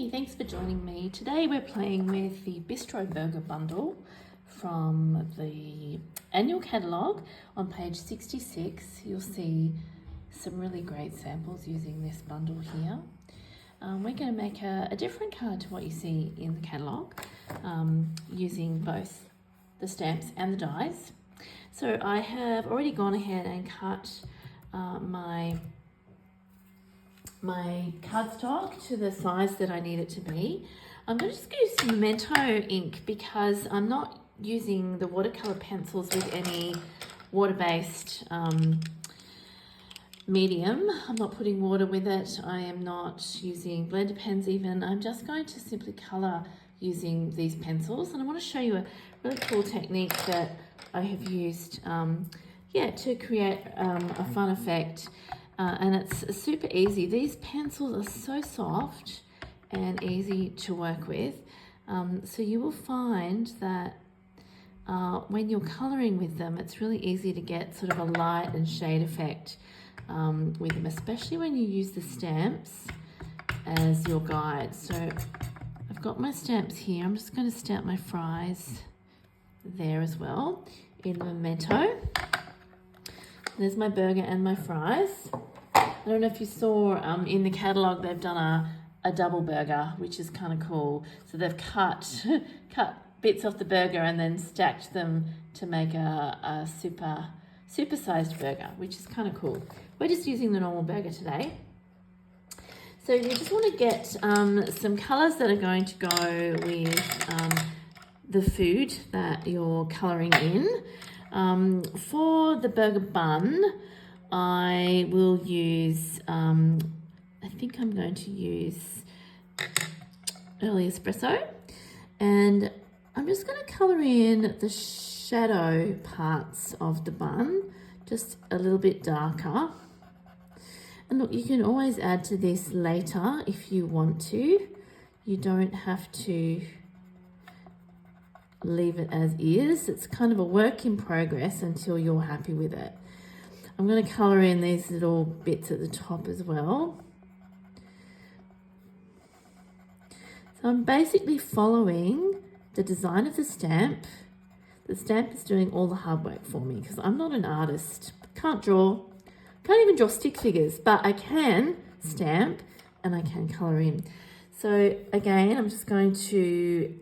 Hey, thanks for joining me. Today we're playing with the Bistro Burger Bundle from the annual catalogue. On page 66, you'll see some really great samples using this bundle here. We're going to make a different card to what you see in the catalogue, using both the stamps and the dies. So I have already gone ahead and cut my cardstock to the size that I need it to be. I'm going to just use some Memento ink because I'm not using the watercolor pencils with any water-based medium. I'm not putting water with it. I am not using blender pens even. I'm just going to simply color using these pencils, and I want to show you a really cool technique that I have used to create a fun effect. And it's super easy. These pencils are so soft and easy to work with. So you will find that when you're colouring with them, it's really easy to get sort of a light and shade effect with them, especially when you use the stamps as your guide. So I've got my stamps here. I'm just going to stamp my fries there as well in Memento. There's my burger and my fries. I don't know if you saw in the catalogue they've done a double burger, which is kind of cool. So they've cut bits off the burger and then stacked them to make a super sized burger, which is kind of cool. We're just using the normal burger today. So you just want to get some colours that are going to go with the food that you're colouring in. For the burger bun, I will use, I think I'm going to use early espresso, and I'm just going to colour in the shadow parts of the bun, just a little bit darker. And look, you can always add to this later if you want to. You don't have to leave it as is. It's kind of a work in progress until you're happy with it. I'm going to colour in these little bits at the top as well. So I'm basically following the design of the stamp. The stamp is doing all the hard work for me because I'm not an artist. Can't even draw stick figures, but I can stamp and I can colour in. So again, I'm just going to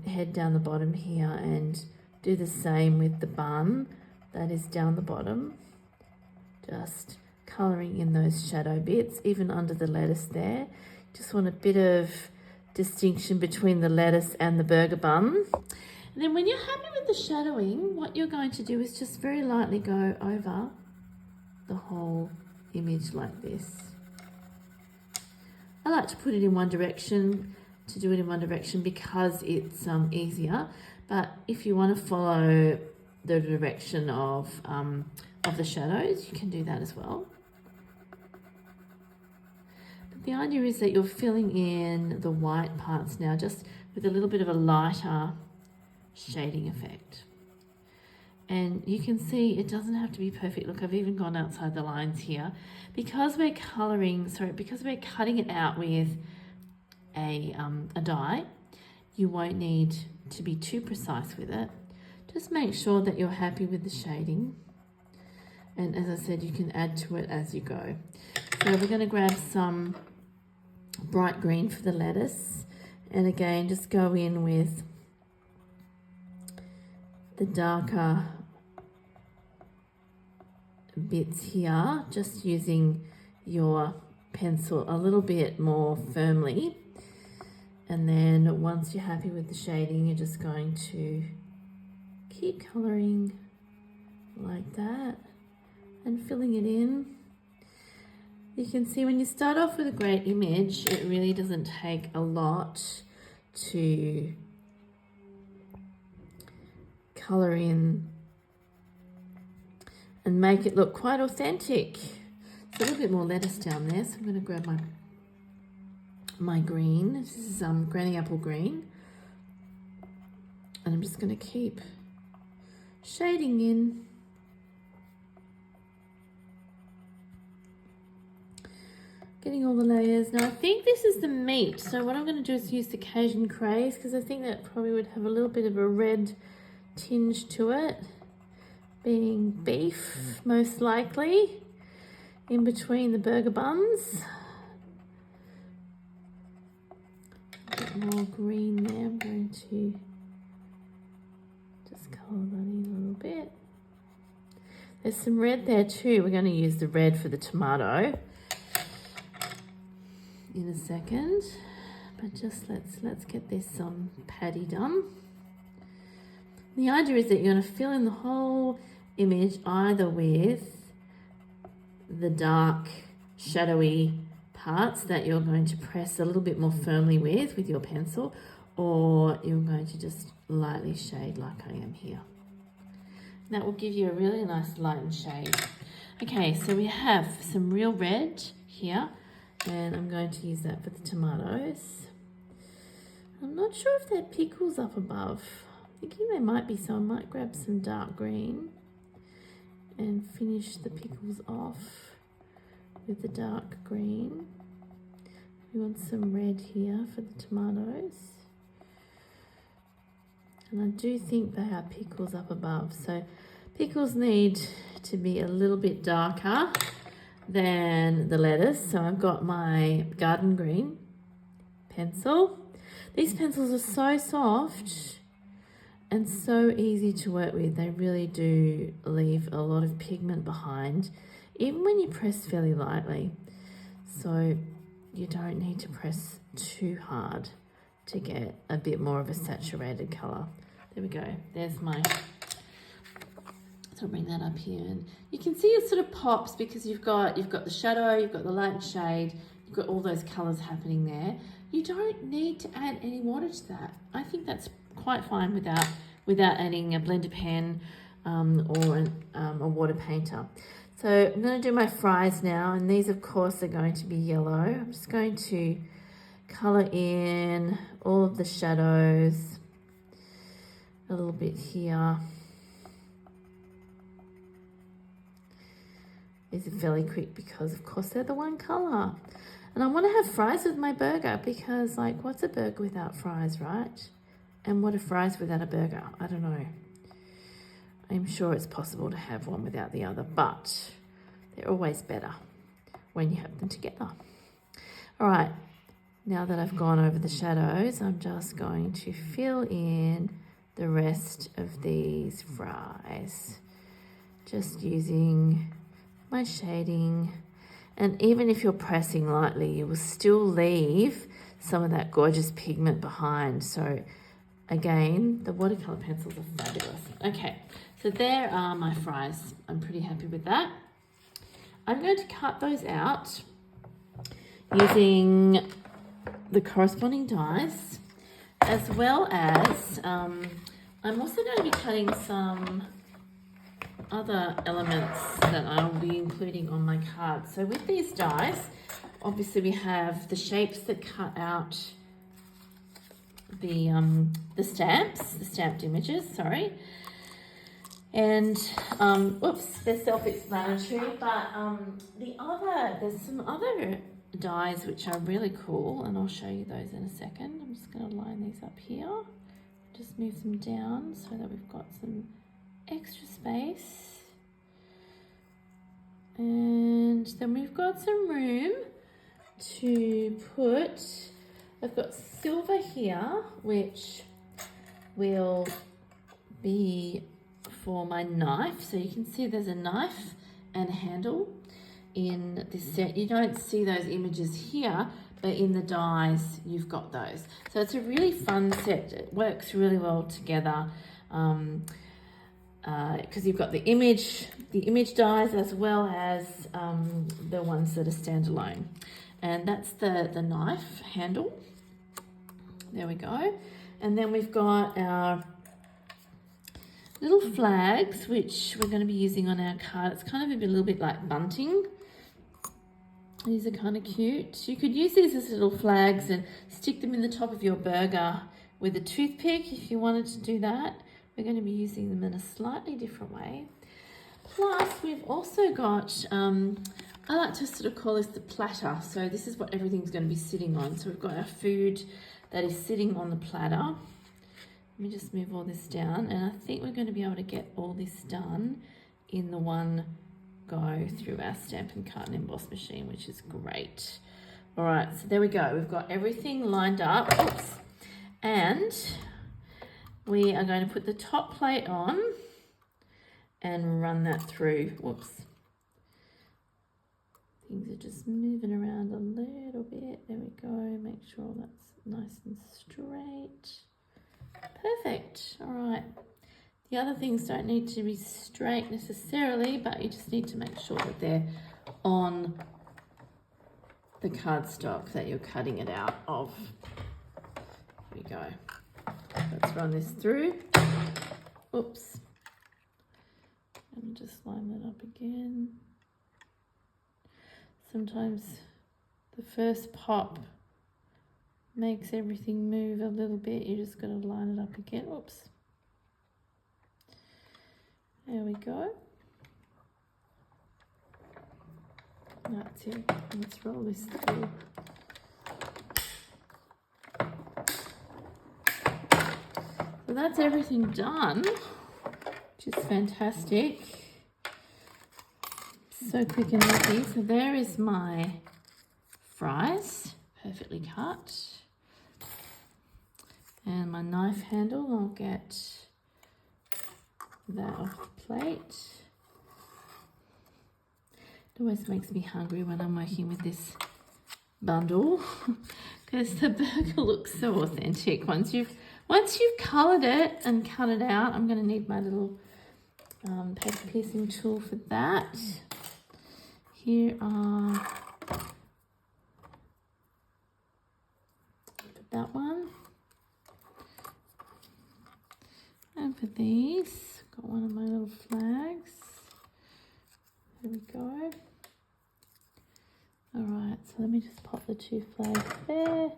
head down the bottom here and do the same with the bun that is down the bottom. Just colouring in those shadow bits, even under the lettuce there. Just want a bit of distinction between the lettuce and the burger bun. And then when you're happy with the shadowing, what you're going to do is just very lightly go over the whole image like this. I like to put it in one direction, because it's easier. But if you want to follow the direction of the shadows, you can do that as well. But the idea is that you're filling in the white parts now, just with a little bit of a lighter shading effect. And you can see it doesn't have to be perfect. Look, I've even gone outside the lines here. Because we're cutting it out with a die, you won't need to be too precise with it. Just make sure that you're happy with the shading. And as I said, you can add to it as you go. So we're going to grab some bright green for the lettuce. And again, just go in with the darker bits here, just using your pencil a little bit more firmly. And then once you're happy with the shading, you're just going to keep colouring like that and filling it in. You can see when you start off with a great image, it really doesn't take a lot to colour in and make it look quite authentic. So a little bit more lettuce down there. So I'm going to grab my green. This is granny apple green. And I'm just going to keep shading in. Getting all the layers. Now I think this is the meat. So what I'm going to do is use the Cajun Craze because I think that probably would have a little bit of a red tinge to it. Being beef, most likely, in between the burger buns. A bit more green there. I'm going to just colour that in a little bit. There's some red there too. We're going to use the red for the tomato in a second, but just let's get this patty done. The idea is that you're going to fill in the whole image either with the dark shadowy parts that you're going to press a little bit more firmly with your pencil, or you're going to just lightly shade like I am here. That will give you a really nice light shade. Okay, so we have some real red here, and I'm going to use that for the tomatoes. I'm not sure if there are pickles up above. I'm thinking there might be, so I might grab some dark green and finish the pickles off with the dark green. We want some red here for the tomatoes. And I do think they are pickles up above. So pickles need to be a little bit darker than the lettuce. So I've got my garden green pencil. These pencils are so soft and so easy to work with. They really do leave a lot of pigment behind, even when you press fairly lightly. So you don't need to press too hard to get a bit more of a saturated colour. There we go. There's my... So I'll bring that up here, and you can see it sort of pops because you've got the shadow, you've got the light and shade, you've got all those colours happening there. You don't need to add any water to that. I think that's quite fine without adding a blender pen or a water painter. So I'm going to do my fries now, and these of course are going to be yellow. I'm just going to colour in all of the shadows a little bit here. These are fairly quick because of course they're the one colour. And I want to have fries with my burger because, like, what's a burger without fries, right? And what are fries without a burger? I don't know. I'm sure it's possible to have one without the other, but they're always better when you have them together. All right, now that I've gone over the shadows, I'm just going to fill in the rest of these fries. Just using my shading. And even if you're pressing lightly, you will still leave some of that gorgeous pigment behind. So again, the watercolor pencils are fabulous. Okay, so there are my fries. I'm pretty happy with that. I'm going to cut those out using the corresponding dies, as well as I'm also going to be cutting some other elements that I'll be including on my card. So with these dies, obviously we have the shapes that cut out the stamped images, sorry. And oops, they're self-explanatory, but there's some other dies which are really cool, and I'll show you those in a second. I'm just going to line these up here, just move them down so that we've got some extra space. And then we've got some room to put, I've got silver here, which will be for my knife. So you can see there's a knife and a handle in this set. You don't see those images here, but in the dies you've got those. So it's a really fun set. It works really well together because you've got the image dies as well as the ones that are standalone. And that's the knife handle. There we go. And then we've got our little flags, which we're going to be using on our card. It's kind of a little bit like bunting. These are kind of cute. You could use these as little flags and stick them in the top of your burger with a toothpick if you wanted to do that. We're going to be using them in a slightly different way. Plus, we've also got, I I like to sort of call this the platter. So this is what everything's going to be sitting on. So we've got our food that is sitting on the platter. Let me just move all this down, and I think we're going to be able to get all this done in the one go through our Stampin' Cut and Emboss machine, which is great. All right, so there we go. We've got everything lined up. Oops. And we are going to put the top plate on and run that through. Whoops. Things are just moving around a little bit. There we go. Make sure that's nice and straight. Perfect. All right. The other things don't need to be straight necessarily, but you just need to make sure that they're on the cardstock that you're cutting it out of. Here we go. Let's run this through. Oops. Let me just line that up again. Sometimes the first pop makes everything move a little bit. You just got to line it up again. Oops. There we go. That's it. Let's roll this through. So that's everything done, which is fantastic. So quick and easy. So there is my fries, perfectly cut. And my knife handle, I'll get that off the plate. It always makes me hungry when I'm working with this bundle because the burger looks so authentic. Once you've coloured it and cut it out, I'm going to need my little paper piercing tool for that. Here are that one, and for these, got one of my little flags. There we go. All right, so let me just pop the two flags there.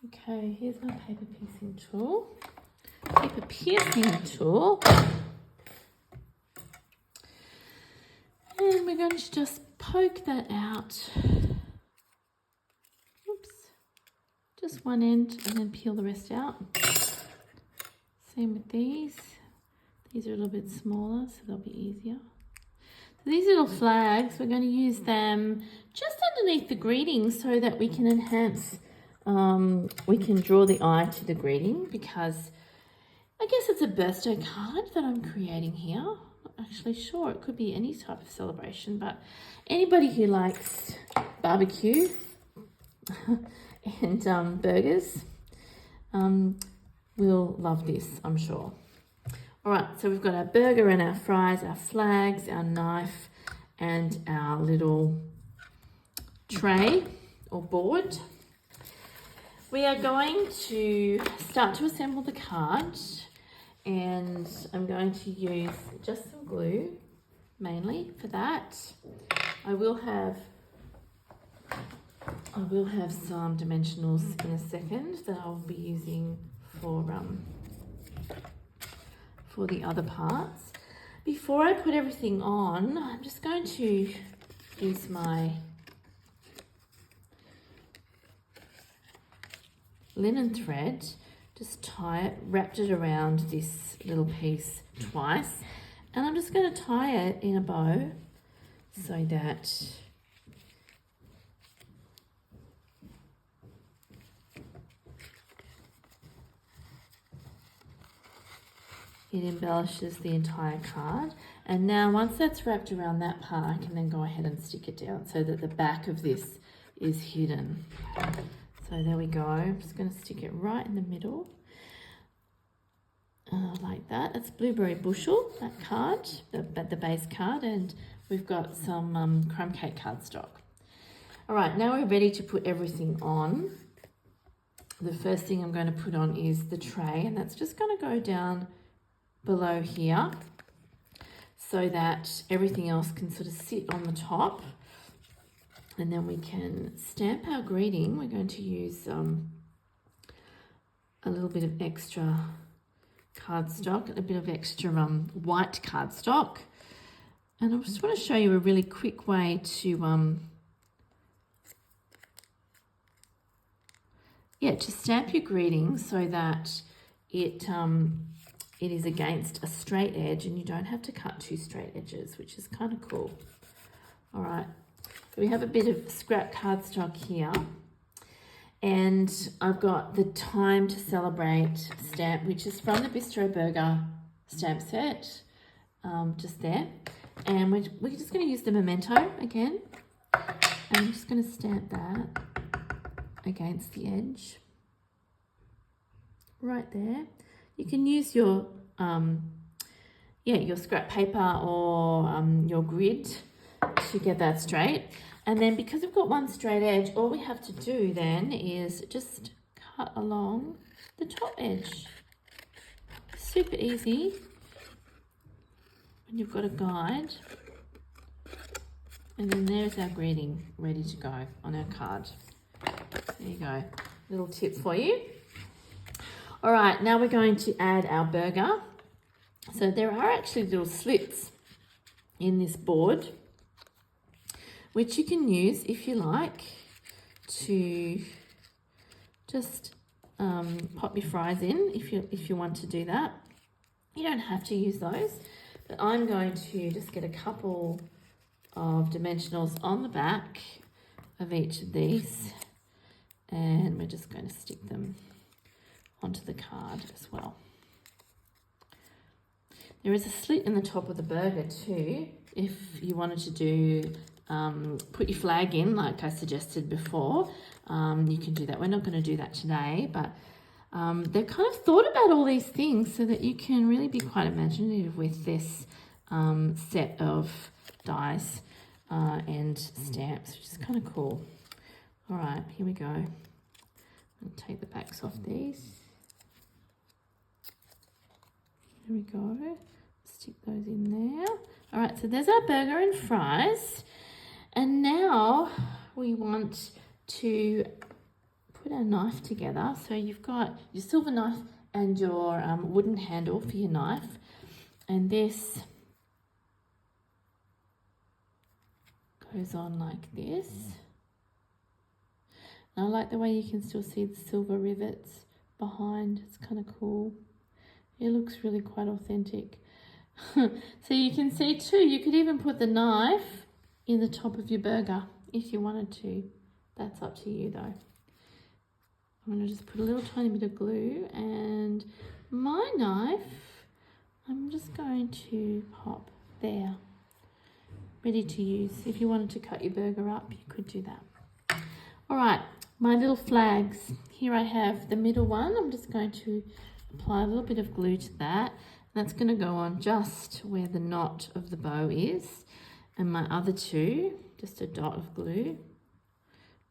Okay, here's my paper piercing tool. And we're going to just poke that out. Oops. Just one end and then peel the rest out. Same with these. These are a little bit smaller, so they'll be easier. So these little flags, we're going to use them just underneath the greeting so that we can enhance, we can draw the eye to the greeting, because I guess it's a birthday card that I'm creating here. Not actually sure. It could be any type of celebration, but anybody who likes barbecue and burgers will love this, I'm sure. All right, so we've got our burger and our fries, our flags, our knife, and our little tray or board. We are going to start to assemble the card, and I'm going to use just some glue mainly for that. I will have some dimensionals in a second that I'll be using for the other parts. Before I put everything on, I'm just going to use my linen thread, just tie it, wrapped it around this little piece twice, and I'm just going to tie it in a bow so that it embellishes the entire card. And now once that's wrapped around that part, I can then go ahead and stick it down so that the back of this is hidden. So there we go. I'm just going to stick it right in the middle. Like that. It's Blueberry Bushel, that card, the base card, and we've got some crumb cake cardstock. All right, now we're ready to put everything on. The first thing I'm going to put on is the tray, and that's just going to go down below here so that everything else can sort of sit on the top, and then we can stamp our greeting. We're going to use a little bit of extra cardstock, a bit of extra white cardstock, And I just want to show you a really quick way to to stamp your greetings so that it is against a straight edge and you don't have to cut two straight edges, which is kind of cool. All right, so we have a bit of scrap cardstock here, and I've got the Time to Celebrate stamp, which is from the Bistro Burger stamp set, just there. And we're just going to use the memento again. And I'm just going to stamp that against the edge. Right there. You can use your your scrap paper or your grid to get that straight. And then because we've got one straight edge, all we have to do then is just cut along the top edge. Super easy. And you've got a guide, and then there's our greeting ready to go on our card. There you go, little tip for you. All right, now we're going to add our burger. So there are actually little slits in this board, which you can use if you like to just pop your fries in if you want to do that. You don't have to use those. But I'm going to just get a couple of dimensionals on the back of each of these, and we're just going to stick them onto the card as well. There is a slit in the top of the burger too, if you wanted to do put your flag in like I suggested before. You can do that. We're not going to do that today, but they've kind of thought about all these things so that you can really be quite imaginative with this set of dies and stamps, which is kind of cool. All right, here we go. I'll take the backs off these. There we go. Stick those in there. All right, so there's our burger and fries. And now we want to put our knife together. So you've got your silver knife and your wooden handle for your knife, and this goes on like this. And I like the way you can still see the silver rivets behind. It's kind of cool. It looks really quite authentic. So you can see too, you could even put the knife in the top of your burger if you wanted to. That's up to you though. I'm going to just put a little tiny bit of glue, and my knife, I'm just going to pop there, ready to use. If you wanted to cut your burger up, you could do that. All right, my little flags. Here I have the middle one. I'm just going to apply a little bit of glue to that. That's going to go on just where the knot of the bow is. And my other two, just a dot of glue.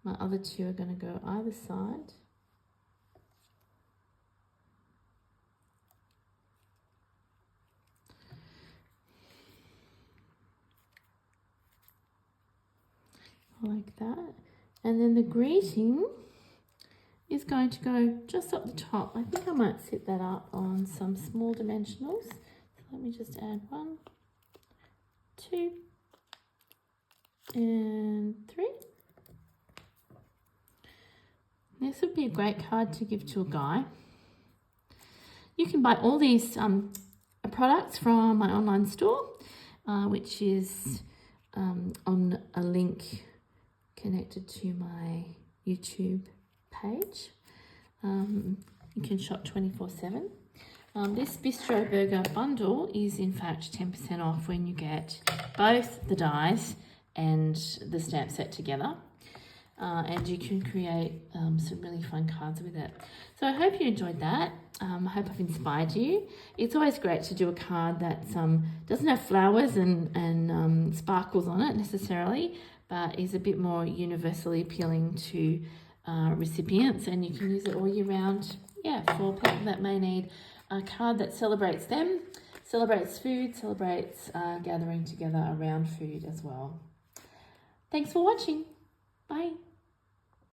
My other two are going to go either side. Like that. And then the greeting is going to go just up the top. I think I might set that up on some small dimensionals. So let me just add 1, 2, and 3. This would be a great card to give to a guy. You can buy all these products from my online store, which is on a link connected to my YouTube page. You can shop 24/7. This Bistro Burger bundle is in fact 10% off when you get both the dies and the stamp set together. And you can create some really fun cards with it. So I hope you enjoyed that. I hope I've inspired you. It's always great to do a card that doesn't have flowers and sparkles on it necessarily, but is a bit more universally appealing to recipients, and you can use it all year round. Yeah, for people that may need a card that celebrates them, celebrates food, celebrates gathering together around food as well. Thanks for watching. Bye.